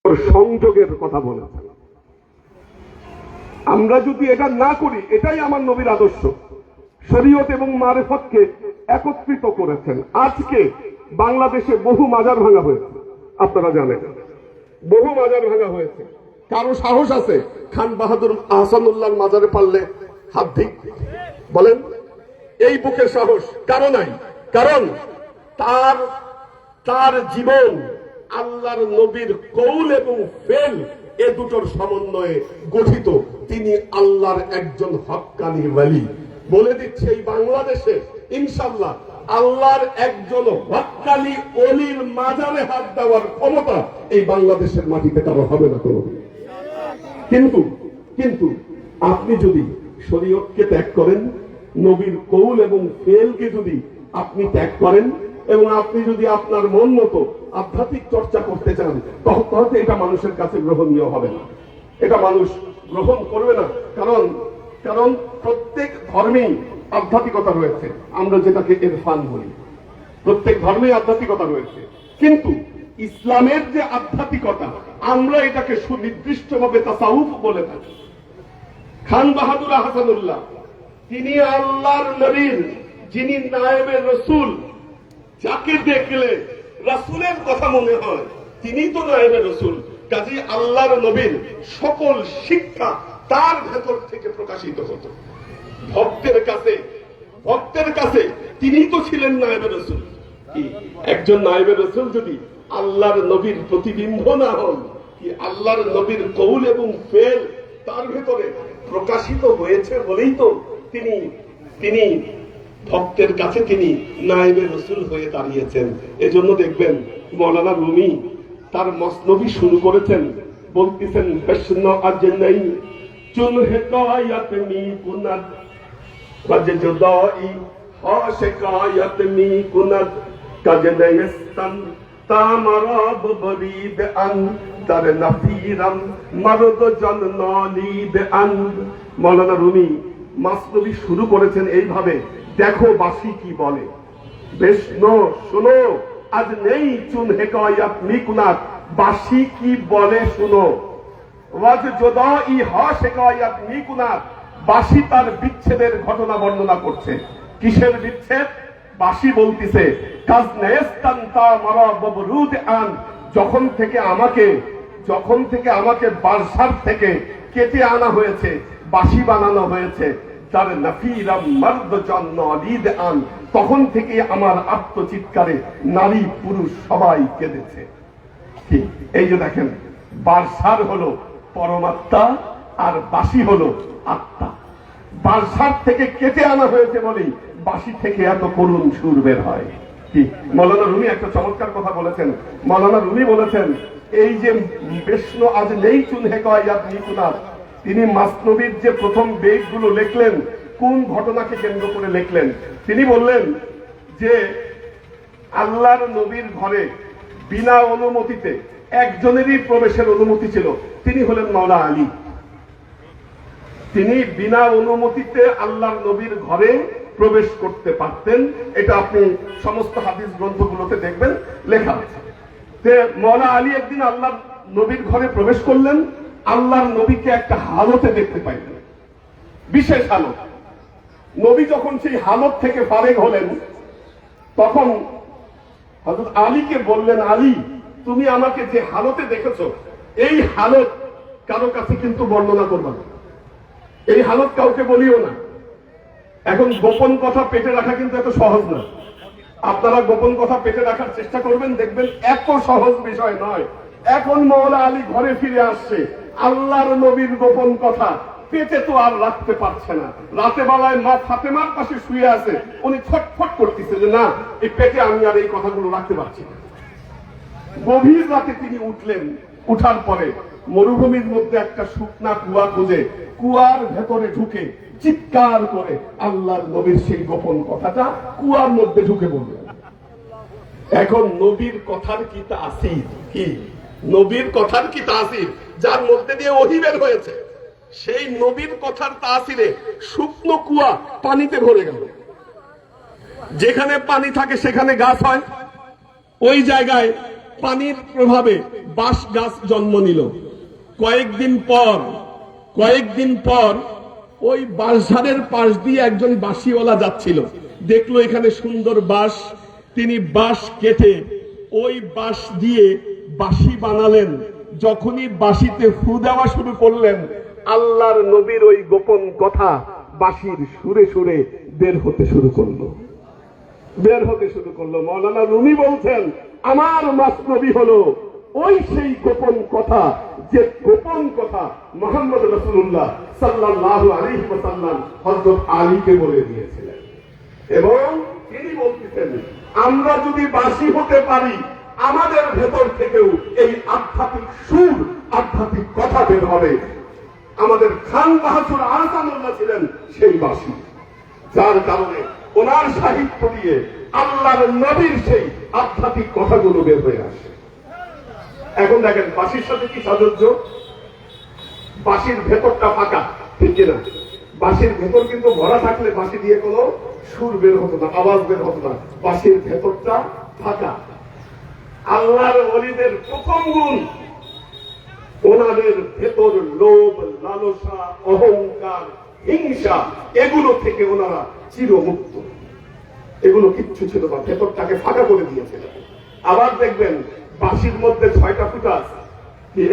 সংযোগের কথা বলেছেন। আমরা যদি এটা না করি, এটাই আমার নবীর আদর্শ। শরীয়ত এবং মারেফতকে একত্রিত করেছেন। আজকে বাংলাদেশে বহু মাজার ভাঙা হয়েছে, আপনারা জানেন, বহু মাজার ভাঙা হয়েছে। কারো সাহস আছে খান বাহাদুর আহসানুল্লাহর মাজারে পারলে হাত দিক, বলেন? এই বুকের সাহস কারো নাই। কারণ তার জীবন আল্লাহর নবীর কৌল এবং ফেল এ দুটোর সমন্বয়ে গঠিত। তিনি আল্লাহর একজন হক্কানি ওয়ালি। বলে দিচ্ছে এই বাংলাদেশে ইনশাআল্লাহ আল্লাহর একজন হক্কানি ওলির মাজারে হাত দেওয়ার ক্ষমতা এই বাংলাদেশের মাটিতে কারো হবে না কোনোদিন। কিন্তু আপনি যদি শরীয়তকে ত্যাগ করেন, নবীর কৌল এবং ফেলকে যদি আপনি ত্যাগ করেন, এবং আপনি যদি আপনার মন মতো আধ্যাত্মিক চর্চা করতে চান, তাহলে এটা মানুষের কাছে গ্রহণীয় হবে না, এটা মানুষ গ্রহণ করবে না। কারণ প্রত্যেক ধর্মেই আধ্যাত্মিকতা রয়েছে, আমরা যেটাকে ইরফান বলি। প্রত্যেক ধর্মেই আধ্যাত্মিকতা রয়েছে, কিন্তু ইসলামের যে আধ্যাত্মিকতা আমরা এটাকে সুনির্দিষ্টভাবে তাসাউফ বলে থাকি। খান বাহাদুর আহসানুল্লাহ তিনি আল্লাহর নবীর যিনি নায়েবে রসুল, যাকে দেখলে রাসূলের কথা মনে হয় তিনি তো নায়েবে রসুল। কাজী আল্লাহর নবীর সকল শিক্ষা তার ভেতর থেকে প্রকাশিত হতো। ভক্তের কাছে তিনি তো ছিলেন নায়েবে রসুল। একজন নায়েবে রসুল যদি আল্লাহর নবীর প্রতিবিম্ব না হন, কি আল্লাহর নবীর কৌল এবং ফেল তার ভেতরে প্রকাশিত হয়েছে বলেই তো তিনি ভক্তের কাছে তিনি নায়েবে রসুল হয়ে দাঁড়িয়েছেন। এজন্য দেখবেন মৌলানা রুমি তার মসনবী শুরু করেছেন, বলতেছেন হসন আজ নেই চুন হেকায়াত মি কুনাদ ওয়াজ জুদাই হাশকায়াত মি কুনাদ কাজ নেস্তান তামারাব বরিদ আন তার নাফিরাম মারদ জন নলিদ আন। মৌলানা রুমি মসনবী শুরু করেছেন এইভাবে, দেখো বাসি কি বলে, বেশ শোনো আজ নেই চুন হেকায়াত মি কুনাদ, বাসি কি বলে শুনো। ওয়াজ জুদাই হাশকায়াত মি কুনাদ, বাসি তার বিচ্ছেদের ঘটনা বর্ণনা করছে। কিসের বিচ্ছেদ? বাসি বলতিছে কাজ নেস্তান তামারাব বরুদ আন, যখন থেকে আমাকে বারসার থেকে কেটে আনা হয়েছে, বাসি বানানো হয়েছে, তার নাফিরাম মারদ জন নলিদ আন, তখন থেকে আমার আত্মচিৎকারে নারী পুরুষ সবাই কেঁদেছে। এই যে দেখেন, বারসার হলো পরমাত্মা আর বাসি হলো আত্মা। বারসার থেকে কেটে আনা হয়েছে বলেই বাসি থেকে এত করুণ সুর বের হয়। কি মৌলানা রুমি একটা চমৎকার কথা বলেছেন। মৌলানা রুমি বলেছেন এই যে বেশনো আজ নেই চুন হেকায়াত মি কুনাদ, তিনি মাসনবীর যে প্রথম বেদগুলো লিখলেন কোন ঘটনাকে কেন্দ্র করে লিখলেন? তিনি বললেন যে আল্লাহর নবীর ঘরে বিনা অনুমতিতে একজনেরই প্রবেশের অনুমতি ছিল, তিনি হলেন মাওলা আলী। তিনি বিনা অনুমতিতে আল্লাহর নবীর ঘরে প্রবেশ করতে পারতেন। এটা আপনি সমস্ত হাদিস গ্রন্থগুলোতে দেখবেন লেখা আছে। মাওলা আলী একদিন আল্লাহর নবীর ঘরে প্রবেশ করলেন, আল্লাহর নবীকে একটা হালতে দেখতে পাইলেন, বিশেষ হালত। নবী যখন সেই হালত থেকে ফারেগ হলেন, তখন হযরত আলীকে বললেন, আলী তুমি আমাকে যে হালতে দেখেছো, এই হালত কারো কাছে কিন্তু বর্ণনা করবা না, এই হালত কাউকে বলিও না। এখন গোপন কথা পেটে রাখা কিন্তু এত সহজ না। আপনারা গোপন কথা পেটে রাখার চেষ্টা করবেন, দেখবেন এত সহজ বিষয় নয়। এখন মাওলা আলী ঘরে ফিরে আসছে, আল্লাহর নবীর গোপন কথা পেটে তো আর রাখতে পারছে না। রাতে বেলায় মা ফাতেমার পাশে শুয়ে আছে, উনি ছটফট করতেছে যে না, এই পেটে আমি আর এই কথাগুলো রাখতে পারছি না। গভীর রাতে তিনি উঠলেন, উঠার পরে মরুভূমির মধ্যে একটা শুকনা কুয়া খুঁজে কুয়ার ভেতরে ঢুকে চিৎকার করে আল্লাহর নবীর সেই গোপন কথাটা কুয়ার মধ্যে ঢুকে বললেন। এখন নবীর কথার কি তাসির, কি নবীর কথার কি তাসির, যার মধ্যে দিয়ে ওহী বের হয়েছে, সেই নবীর কথার তাসিরে শুকনো কুয়া পানিতে ভরে গেল। যেখানে পানি থাকে সেখানে গাছ হয়, ওই জায়গায় পানির প্রভাবে বাঁশ গাছ জন্ম নিল। কয়েকদিন পর ওই বাঁশঝাড়ের পাশ দিয়ে একজন বাঁশিওয়ালা যাচ্ছিল, দেখলো এখানে সুন্দর বাঁশ, তিনি বাঁশ কেটে ওই বাঁশ দিয়ে বাঁশি বানালেন। যখনই বাঁশিতে ফু দেওয়া শুরু করলেন, আল্লাহর নবীর ওই গোপন কথা বাঁশির সুরে সুরে বের হতে শুরু করলো। মৌলানা রুমি বলছেন, আমার মাসনবী হলো ওই সেই গোপন কথা, যে গোপন কথা মুহাম্মদ রাসূলুল্লাহ সাল্লাল্লাহু আলাইহি ওয়াসাল্লাম হযরত আলীকে বলে দিয়েছিলেন। এবং তিনি বলতেছেন, আমরা যদি বাঁশি হতে পারি, আমাদের ভেতর থেকেও এই আধ্যাত্মিক সুর, আধ্যাত্মিক কথা বের হবে। আমাদের খান বাহাদুর আহসানুল্লাহ ছিলেন সেই বাঁশি, যার কারণে ওনার সাহিত্য দিয়ে আল্লাহর নবীর সেই আধ্যাত্মিক কথাগুলো বের হয়ে আসে। এখন দেখেন বাঁশির সাথে কি সাদৃশ্য? বাঁশির ভেতরটা ফাঁকা, ঠিক কিনা? বাঁশির ভেতর কিন্তু ভরা থাকলে বাঁশি দিয়ে কোনো সুর বের হতো না, আওয়াজ বের হতো না। বাঁশির ভেতরটা ফাঁকা। আল্লাহর ওলিদের প্রথম গুণ, ওনাদের ভেতর লোভ, লালসা, অহংকার, হিংসা, এগুলো থেকে ওনারা চিরমুক্ত। এগুলো কিচ্ছু ছিল না, ভেতরটাকে ফাঁকা করে দিয়েছিলেন। আবার দেখবেন বাঁশির মধ্যে 6টা ফুটা আছে।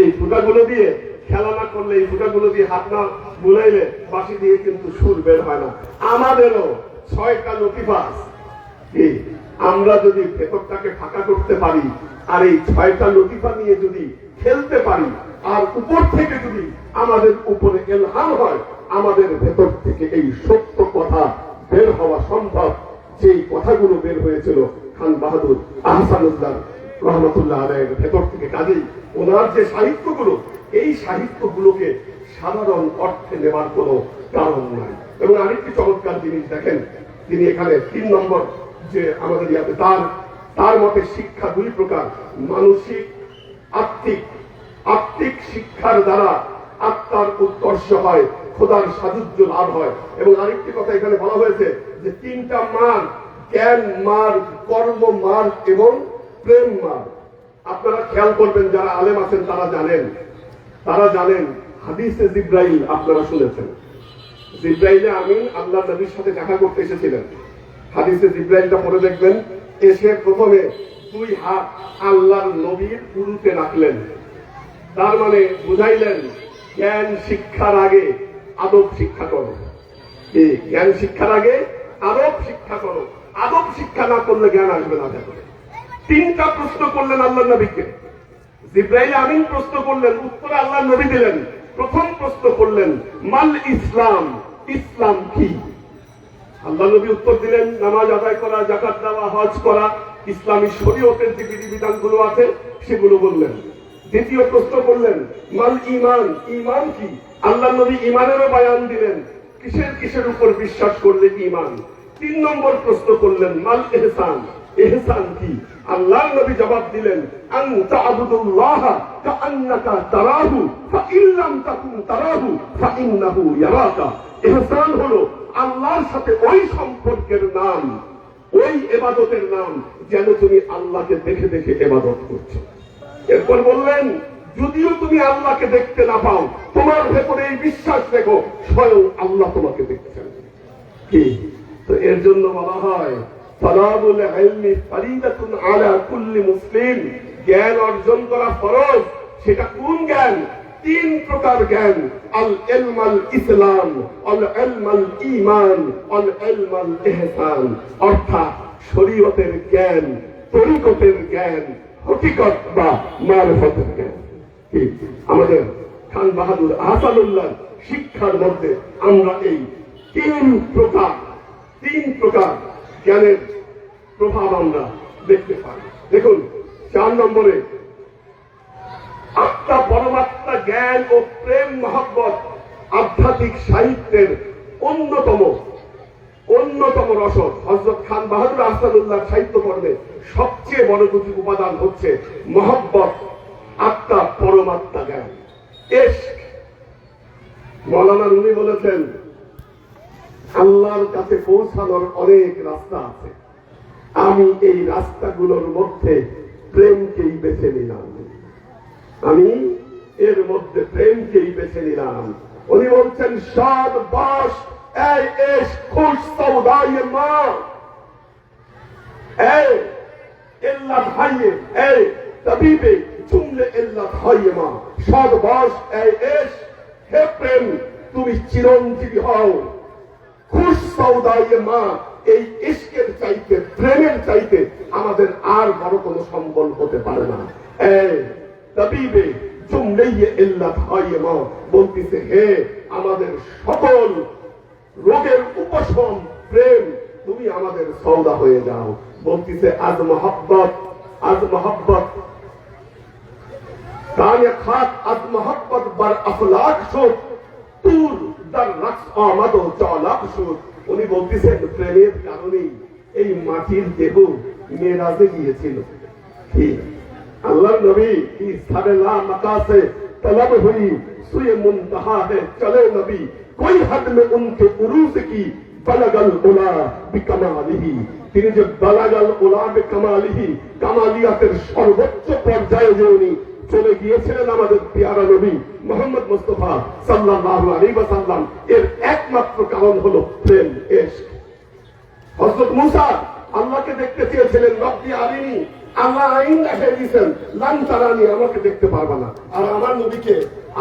এই ফুটাগুলো দিয়ে খেলা না করলে, এই ফুটাগুলো দিয়ে হাত না বুলাইলে বাঁশি দিয়ে কিন্তু সুর বের হয় না। আমাদেরও 6টা লতিফা আছে। আমরা যদি ভেতরটাকে ফাঁকা করতে পারি, আর এই 6টা লতিফা নিয়ে যদি খেলতে পারি, আর উপর থেকে যদি আমাদের উপরে ইলহাম হয়, আমাদের ভেতর থেকে এই সত্য কথা বের হওয়া সম্ভব। যেই কথাগুলো বের হয়েছিল খান বাহাদুর আহসানুল্লাহ রহমতুল্লাহ আলাইহির ভেতর থেকে। কাজেই ওনার যে সাহিত্যগুলো, এই সাহিত্যগুলোকে সাধারণ অর্থে নেবার কোনো কারণ নাই। এবং আরেকটি চমৎকার জিনিস দেখেন, তিনি এখানে 3 নম্বর যে আমাদের ইয়াতে, তার মতে শিক্ষা 2 প্রকার, মানসিক, আত্মিক। আত্মিক শিক্ষার দ্বারা আত্মার উৎকর্ষ হয়, খোদার সাযুজ্য লাভ হয়। এবং আরেকটি কথা এখানে বলা হয়েছে যে 3টা মার্গ, জ্ঞান মার্গ, কর্ম মার্গ এবং প্রেম মার্গ। আপনারা খেয়াল করবেন, যারা আলেম আছেন তারা জানেন হাদিসে জিব্রাইল আপনারা শুনেছেন। জিব্রাইলে আমিন আল্লাহ নবীর সাথে দেখা করতে এসেছিলেন। হাদিসে জিব্রাইলটা পড়ে দেখবেন, এসে প্রথমে 2 হাত আল্লাহর নবীর উরুতে রাখলেন। তার মানে বুঝাইলেন, জ্ঞান শিক্ষার আগে আদব শিক্ষা করো। জ্ঞান শিক্ষার আগে আদব শিক্ষা করো। আদব শিক্ষা না করলে জ্ঞান আসবে না। 3টা প্রশ্ন করলেন আল্লাহ নবীকে। জিব্রাইল আমিন প্রশ্ন করলেন, উত্তর আল্লাহ নবী দিলেন। প্রথম প্রশ্ন করলেন, মাল ইসলাম, ইসলাম কি? আল্লাহ নবী উত্তর দিলেন, নামাজ আদায় করা, যাকাত দেওয়া, হজ করা, ইসলামী শরীয়তের যে বিধিবিধানগুলো আছে সেগুলো বললেন। দ্বিতীয় প্রশ্ন করলেন, মাল ঈমান, ঈমান কি? আল্লাহ নবী ঈমানেরও বয়ান দিলেন, কিসের উপর বিশ্বাস করলে ঈমান। 3 নম্বর প্রশ্ন করলেন, মাল ইহসান, ইহসান কি? আল্লাহর নবী জবাব দিলেন, আন তা'বুদুল্লাহ কাআন্নাকা তারাহু ফাইন লাম তাকুন তারাহু ফাইন্নাহু ইয়ারাকা। ইহসান হলো আল্লাহর সাথে ওই সম্পর্কের নাম, ওই ইবাদতের নাম, যেন তুমি আল্লাহকে দেখে দেখে ইবাদত করছো। এরপর বললেন, যদিও তুমি আল্লাহকে দেখতে না পাও, তোমার ভেতরে এই বিশ্বাস দেখো স্বয়ং আল্লাহ তোমাকে দেখছেন। কি? তো এর জন্য বলা হয়, তালাবুল ইলমি ফরিদাতুন আলা কুল্লি মুসলিম, জ্ঞান অর্জন করা ফরজ। সেটা কোন জ্ঞান? 3 প্রকার জ্ঞান, আল ইলম আল ইসলাম, আল ইলম আল ঈমান, আল ইলম আল ইহসান। অর্থাৎ শরীয়তের জ্ঞান, তরিকতের জ্ঞান, হকিকত বা মারিফতের জ্ঞান। আমাদের খান বাহাদুর আহসানুল্লাহ শিক্ষার মধ্যে আমরা এই 3 প্রকার জ্ঞানের প্রভাব আমরা দেখতে পাই। দেখুন 4 নম্বরে, আত্মা পরমাত্মা জ্ঞান ও প্রেম মহব্বত আধ্যাত্মিক সাহিত্যের অন্যতম রসদ। হযরত খান বাহাদুর আহসানুল্লাহ সাহিত্যকর্মে সবচেয়ে বড় 2টি উপাদান হচ্ছে মহব্বত, আত্মা পরমাত্মা জ্ঞান, ইশক। মৌলানা রুমি বলেছেন, আল্লাহর কাছে পৌঁছানোর অনেক রাস্তা আছে, আমি এই রাস্তাগুলোর মধ্যে প্রেমকেই বেছে নিলাম, আমি এর মধ্যে প্রেমকেই বেছে নিলাম। উনি বলছেন শাদ বাস এই এশ খুশ সৌদায়ে মা এই ইল্লাত হাইয়ে এই তবিবে জুমলে ইল্লাত হাইয়ে মা শাদ বাস এই এশ, হে প্রেম তুমি চিরঞ্জীবী হও, খুশ সৌদায়ে মা এই ইশকের চাইতে প্রেমের চাইতে আমাদের আর বড় কোনো সম্বল হতে পারে না। এই তবিবে জুমলে ইল্লাত হাইয়ে মা বলতেছে হে আমাদের সকল রোগের উপশম প্রেম, তুমি আমাদের সওদা হয়ে যাও। বলতেছে আজ মোহাব্বত কানে খাত আজ মোহাব্বত বার আফলাক শুদ তুর দার রাক্স আমাদ ও চালাক শুদ। উনি বলতেছেন প্রেমের কারণেই এই মাটির দেহ মেরাজে গিয়েছিল। কি আল্লাহর নবী কি সাবেলা মাকাসে তলব হুই সুয়ে মুনতাহা হে চলে নবী कोई हद में उनके उरूज की बलगल उला बिकमालिही, তিনি যে বলাগাল উলা বিকমালিহি কামালিয়াতের সর্বোচ্চ পর্যায়ে যে উনি চলে গিয়েছিলেন আমাদের প্রিয় নবী মুহাম্মদ মুস্তাফা সাল্লাল্লাহু আলাইহি ওয়াসাল্লাম, এর একমাত্র কারণ হলো প্রেম ইশক। হযরত মুসা আল্লাহকে দেখতে চেয়েছিলেন, রব্বি আরিনি, আল্লাহ আইন রেখে দিয়েছেন লান তারানি, আমাকে দেখতে পারবে না। আর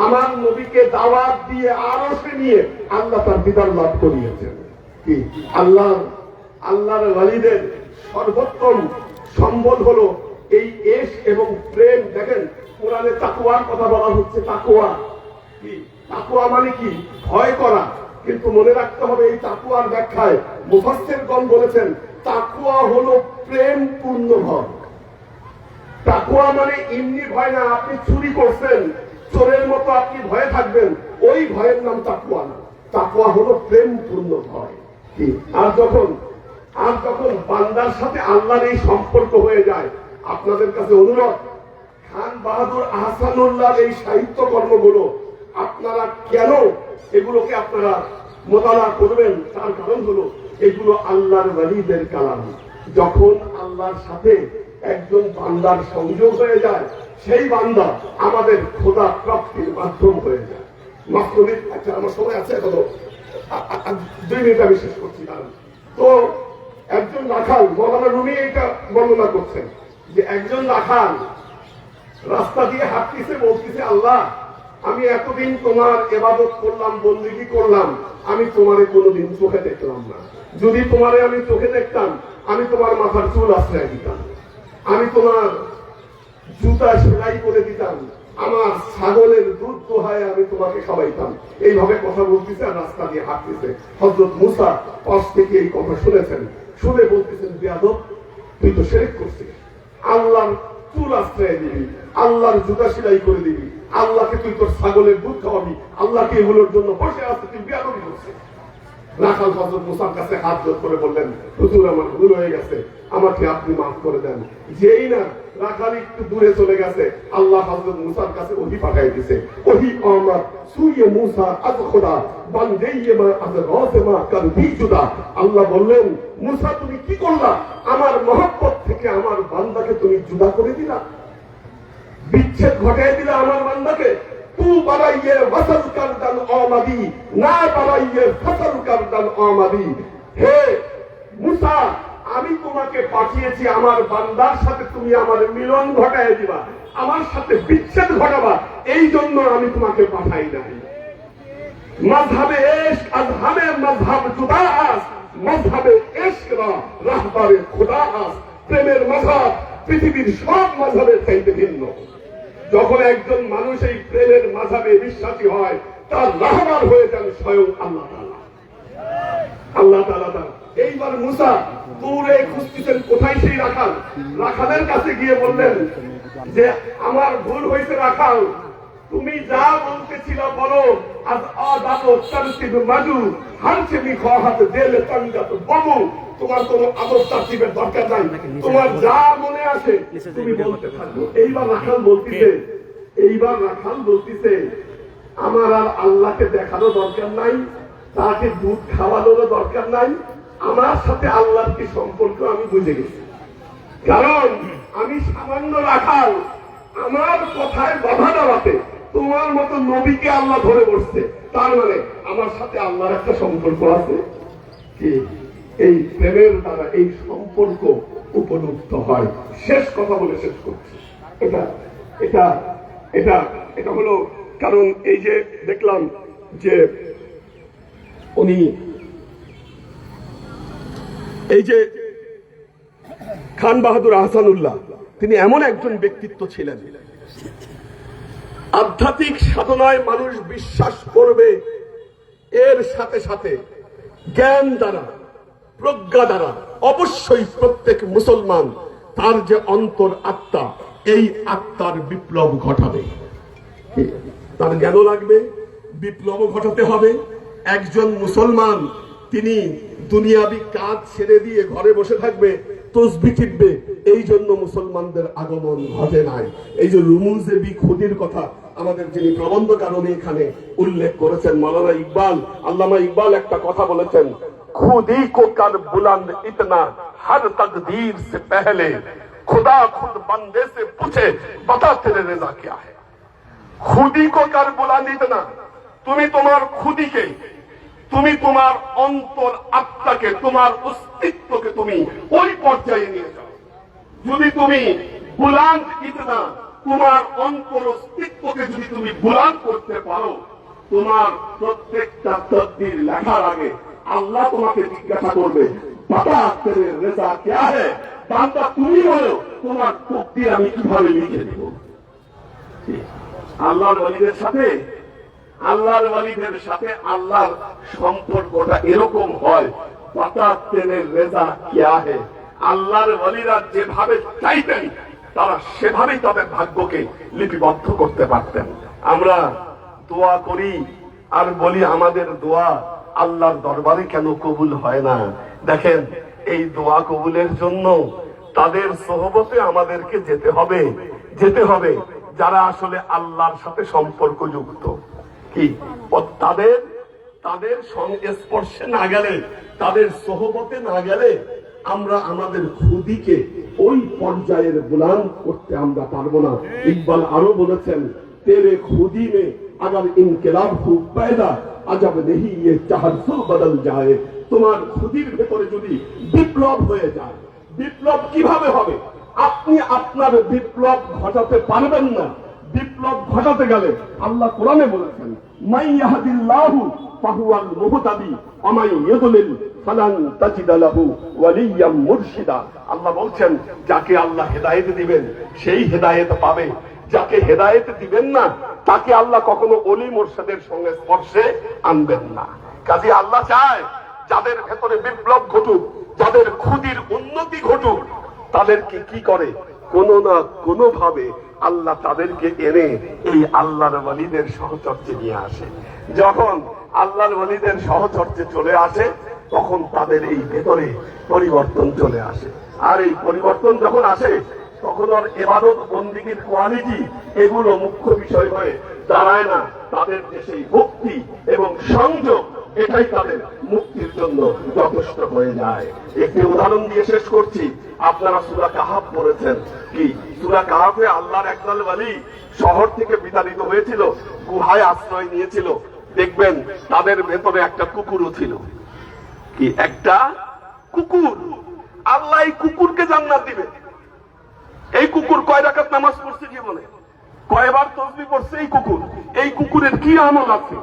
আমার নবীকে দাওয়াত দিয়ে আরশে নিয়ে আল্লাহ তার দিদার লাভ করিয়েছেন। কি আল্লাহর ওয়ালিদের সর্বোত্তম সম্বল হলো এই এশ এবং প্রেম। দেখেন কোরআনে তাকওয়ার কথা বলা হচ্ছে, তাকওয়া কি? তাকওয়া মানে কি? ভয় করা। কিন্তু মনে রাখতে হবে এই তাকওয়ার ব্যাখ্যায় মুফাসসিরগণ বলেছেন তাকওয়া হলো প্রেম পূর্ণ ভয়। তাকওয়া মানে এমনি ভয় না, আপনি চুরি করছেন চোরের মতো আপনি ভয়ে থাকবেন, ওই ভয়ের নাম তাকওয়া না। তাকওয়া হলো প্রেম পূর্ণ ভয়। কি? আর যখন বান্দার সাথে আল্লাহর এই সম্পর্ক হয়ে যায়, আপনাদের কাছে অনুরোধ, খান বাহাদুর আহসানুল্লাহর এই সাহিত্য কর্মগুলো আপনারা কেন এগুলোকে আপনারা মোতালা করবেন, তার কারণ হলো এগুলো আল্লাহর ওয়ালিদের কালাম। যখন আল্লাহর সাথে একজন বান্দার সংযোগ হয়ে যায়, সেই বান্দা আমাদের খোদা প্রাপ্তির মাধ্যম হয়ে যায়। মাসরুমিত আচ্ছা আমার সময় আছে কত, 2 মিনিট আমি শেষ করছি। তো একজন রাখাল, মওলানা রুমি এটা বর্ণনা করছেন যে একজন রাখাল রাস্তা দিয়ে হাঁটতেছে, বলতেছে আল্লাহ আমি এতদিন তোমার ইবাদত করলাম, বন্দেগী করলাম, আমি তোমারে কোনোদিন চোখে দেখলাম না। যদি তোমারে আমি চোখে দেখতাম, আমি তোমার মাথার চুল আশ্রয় দিতাম, আমি তোমার জুতা সেলাই করে দিতাম, আমার ছাগলের দুধ দোহায় আমি তোমাকে খাওয়াইতাম। এইভাবে কথা বলতেছে আর রাস্তা দিয়ে হাঁটতেছে। হযরত মুসা পাশ থেকে এই কথা শুনেছেন, শুনে বলতেছেন বেয়াদব তুই তো শিরক করছিস, আল্লাহর চুল আশ্রয় দিবি, আল্লাহর জুতা সেলাই করে দিবি, আল্লাহকে তুই তোর ছাগলের দুধ খাওয়াবি, আল্লাহকে এগুলোর জন্য বসে আসতে তুই বেয়াদবি করছিস। রাখাল হযরত মুসার কাছে হাত জোড় করে বললেন হুজুর আমার ভুল হয়ে গেছে, আমাকে আপনি মাফ করে দেন। যেই না রাখাল একটু দূরে চলে গেছে, আল্লাহ হযরত মুসার কাছে ওহী পাঠিয়ে দিয়েছে। ওহী আমার সুয়ে মুসা আজ খোদা বান্দেয়ে মা আজ রাসমা কারবি জুদা। আল্লাহ বললেন মুসা তুমি কি করলা, আমার মহব্বত থেকে আমার বান্দাকে তুমি জুদা করে দিলা, বিচ্ছেদ ঘটায় দিলা আমার বান্দাকে। তু বারাইয়ে ওয়াসাল কারদান আমাদি না বারাইয়ে ফাসাল কারদান আমাদি। হে মুসা আমি তোমাকে পাঠিয়েছি আমার বান্দার সাথে তুমি আমার মিলন ঘটায় দিবা, আমার সাথে বিচ্ছেদ ঘটাবা, এই জন্য আমি তোমাকে পাঠাই নাই। মাযহাবে ইশক আজ হামে মাযহাব জুদা আস, মাযহাবে ইশক রাহবারে খোদা আস। প্রেমের মাযহাব পৃথিবীর সব মাযহাবের চাইতে ভিন্ন। যখন একজন মানুষ এই প্রেমের মাযহাবে বিশ্বাসী হয়, তার রাহবার হয়ে যান স্বয়ং আল্লাহ তাআলা। আল্লাহ তাআলা এইবার মুসা দূরে খুঁজতেছেন কোথায় সেই রাখাল। রাখালের কাছে গিয়ে বললেন যে আমার ভুল হয়েছে রাখাল, তুমি যা বলতেছিল বলো। আজ আদাতো তারতিব মাজু হানছে মি খাহাত দেলে তঙ্গাত বাবু। তোমার কোনো আদব তারতিবের দরকার নাই, তোমার যা মনে আসে তুমি বলতে থাকো। এইবার রাখাল বলতিছে আমার আর আল্লাহকে দেখানো দরকার নাই, তাকে দুধ খাওয়ানোরও দরকার নাই, আমার সাথে আল্লাহর কি সম্পর্ক আমি বুঝে গেছি। কারণ আমি সামান্য রাখাল, আমার কথায় বাধা দেওয়াতে তোমার মতো নবীকে আল্লাহ ধরে বসছে, তার মানে আমার সাথে আল্লাহর একটা সম্পর্ক আছে। কি এই প্রেমের দ্বারা এই সম্পর্ক উপলব্ধ হয়। শেষ কথা বলে শেষ করছি, এটা এটা এটা এটা হলো কারণ এই যে দেখলাম যে উনি এই যে খান বাহাদুর আহসানুল্লাহ, তিনি এমন একজন ব্যক্তিত্ব ছিলেন, আধ্যাত্মিক সাধনায় মানুষ বিশ্বাস করবে, এর সাথে সাথে জ্ঞান দ্বারা, প্রজ্ঞা দ্বারা অবশ্যই প্রত্যেক মুসলমান তার যে অন্তর আত্মা, এই আত্মার বিপ্লব ঘটাবে। তার জ্ঞানও লাগবে, বিপ্লব ঘটাতে হবে। একজন মুসলমান তিনি দুনিয়াবি কাজ ছেড়ে দিয়ে ঘরে বসে থাকবে, তসবিহ টিপবে, এই জন্য মুসলমানদের আগমন ঘটে নাই। এই যে রুমুজে বি খুদির কথা আমাদের যিনি প্রবন্ধকারণে এখানে উল্লেখ করেছেন মাওলানা ইকবাল, আল্লামা ইকবাল একটা কথা বলেছেন, খুদি কো কর বুলন্দ ইতনা হর তকদীর সে পহলে खुदा खुद बंदे से पूछे बता तेरे रजा क्या है। खुदी को कर बुलंद इतना, তুমি তোমার খুদিকে, তুমি তোমার অন্তর আত্মাকে, তোমার অস্তিত্বকে তুমি ওই পর্যায়ে নিয়ে যাও। যদি তুমি বুলন্দ ইতনা, তোমার অন্তর অস্তিত্বকে যদি তুমি বুলন্দ করতে পারো, তোমার প্রত্যেকটা তকদীর লেখার আগে আল্লাহ তোমাকে জিজ্ঞাসা করবে বাতা তেরে রেজা क्या है। বান্দা তুমি বলো তোমার তকদীর আমি কিভাবে লিখে দেব। আল্লাহর ওলিদের সাথে, আল্লাহর ওলিদের সাথে আল্লাহর সম্পর্কটা এরকম হয়, বাতা তেরে রেজা क्या है। আল্লাহর ওলিরা যেভাবে চাইতেন তারা সেভাবেই তাদের ভাগ্যকে লিপিবদ্ধ করতে পারতেন। আমরা দোয়া করি আর বলি আমাদের দোয়া আল্লাহর দরবারে কেন কবুল হয় না। দেখেন, এই দোয়া কবুলের জন্য তাদের সোহবতে আমাদেরকে যেতে হবে, যেতে হবে যারা আসলে আল্লাহর সাথে সম্পর্কযুক্ত। কি তাদের তাদের সংস্পর্শে না গেলে, তাদের সোহবতে না গেলে আমরা আমাদের খুদিকে ওই পর্যায়ের বুলন্দ করতে আমরা পারবো না। ইকবাল আরো বলেছেন, তেরে খুদি মে अगर इनकलाब हो पैदा अजब नहीं ये चाहत बदल जाए। তোমার খুদির ভেতরে যদি বিপ্লব হয়ে যায়, বিপ্লব কিভাবে হবে? আপনি আপনার বিপ্লব ঘটাতে পারবেন না। বিপ্লব ঘটাতে গেলে আল্লাহ কোরআনে বলেছেন, মাই ইয়াহদিল্লাহু ফাহুয়াল মুহতাদি ওয়া মাই ইউদলিল ফালান তাজিদা লাহু ওয়ালিয়্যাম মুরশিদা। আল্লাহ বলছেন, যাকে আল্লাহ হেদায়েত দিবেন সেই হেদায়েত পাবে, যাকে হেদায়েত দিবেন না তাকে আল্লাহ কখনো ওলি মুর্শিদের সঙ্গে স্পর্শে আনবেন না। কাজে আল্লাহ চায় যাদের ভেতরে বিপ্লব ঘটুক, যাদের খুদির উন্নতি ঘটুক, তাদেরকে কি করে কোনো না কোনো ভাবে আল্লাহ তাদেরকে এনে এই আল্লাহর ওলিদের সহচর্যে নিয়ে আসে। যখন আল্লাহর ওলিদের সহচর্যে চলে আসে তখন তাদের এই ভেতরে পরিবর্তন চলে আসে। আর এই পরিবর্তন যখন আসে তখন আর ইবাদত বন্দেগীর কোয়ালিটি এগুলো মুখ্য বিষয় হয়ে দাঁড়ায় না। তাদের যে সেই ভক্তি এবং সংযোগ, এটাই তাদের মুক্তির জন্য যথেষ্ট হয়ে যায়। একটি উদাহরণ দিয়ে শেষ করছি। আপনারা সূরা কাহাফ পড়েছেন। কি সূরা কাহাফে আল্লাহর একদল ওলি শহর থেকে বিতাড়িত হয়েছিল, গুহায় আশ্রয় নিয়েছিল। দেখবেন তাদের ভেতরে একটা কুকুরও ছিল। কি একটা কুকুর। আল্লাহ এই কুকুরকে জান্নাত দিবে। এই কুকুর কয় রাকাত নামাজ পড়ছে জীবনে, কয়বার তাসবিহ পড়ছে এই কুকুর। এই কুকুরের কি আমল আছে?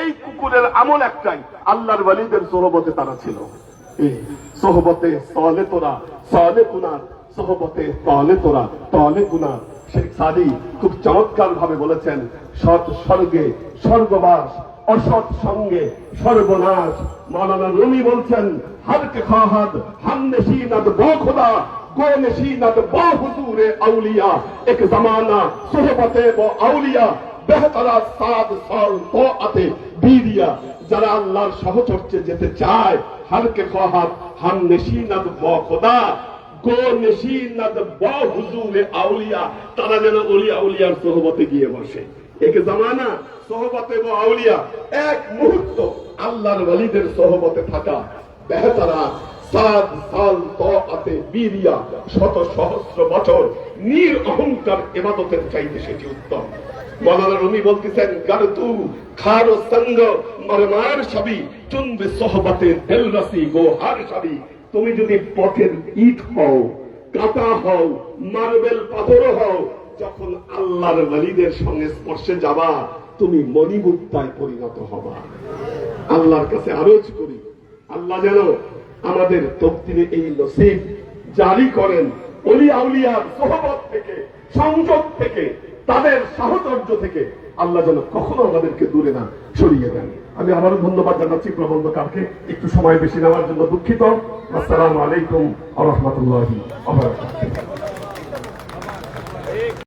এই কুকুরের আমল একটাই, আল্লাহর ওলিদের সোহবতে তারা ছিল। এই সোহবতে সালে তোরা সালে কুনা, সোহবতে সালে তোরা সালে কুনা। শেখ সাদি খুব চমৎকার ভাবে বলেছেন, সৎ স্বর্গে স্বর্গবাস, অসৎ সঙ্গে সর্বনাশ। মাওলানা রুমি বলছেন, হর কে খাহাদ হাম নশীনাত বো খুদা গো নশীনাত বো হুজুরে আউলিয়া। এক জামানা সোহবতে বো আউলিয়া বেহতরা সাদ সাল তোআতে বিদিয়া। যারা আল্লাহর সহচর্যে যেতে চায়, হর কে খাহাদ হাম নশীনাত বো খুদা গো নশীনাত বো হুজুরে আউলিয়া। তারা যেন ওলি আউলিয়ার সোহবতে গিয়ে বসে। এক জামানা সোহবতে বো আউলিয়া, এক মুহূর্ত আল্লাহর ওলিদের সোহবতে থাকা। বেহতরা সাত সাল তাআতে বিরিয়া, শত সহস্র বছর নির অহংকার ইবাদতের চাইতে সেটি উত্তম। মৌলানা রুমি বলতেছেন, গারতু খারো সঙ্গ মরমার সবই চুনবে সোহবতে দিল রসি গোহার সবই। তুমি যদি পথের ইট হও, কাঁটা হও, মার্বেল পাথর হও, যখন আল্লাহর ওয়ালিদের সঙ্গে স্পর্শে যাবা তুমি মণিমুক্তায় পরিণত হবা। আল্লাহর কাছে আরজ করি, আল্লাহ যেন আমাদের তকদিরে এই নসিব জারি করেন। ওলি আউলিয়ার সোহবত থেকে, সংযোগ থেকে, তাদের সাহচর্য থেকে আল্লাহ যেন কখনো আমাদেরকে দূরে না সরিয়ে দেন। আমি আবারও ধন্যবাদ জানাচ্ছি প্রবন্ধকারকে, একটু সময় বেশি নেওয়ার জন্য দুঃখিত। আসসালামু আলাইকুম ওয়া রাহমাতুল্লাহি ওয়া বারাকাতুহু।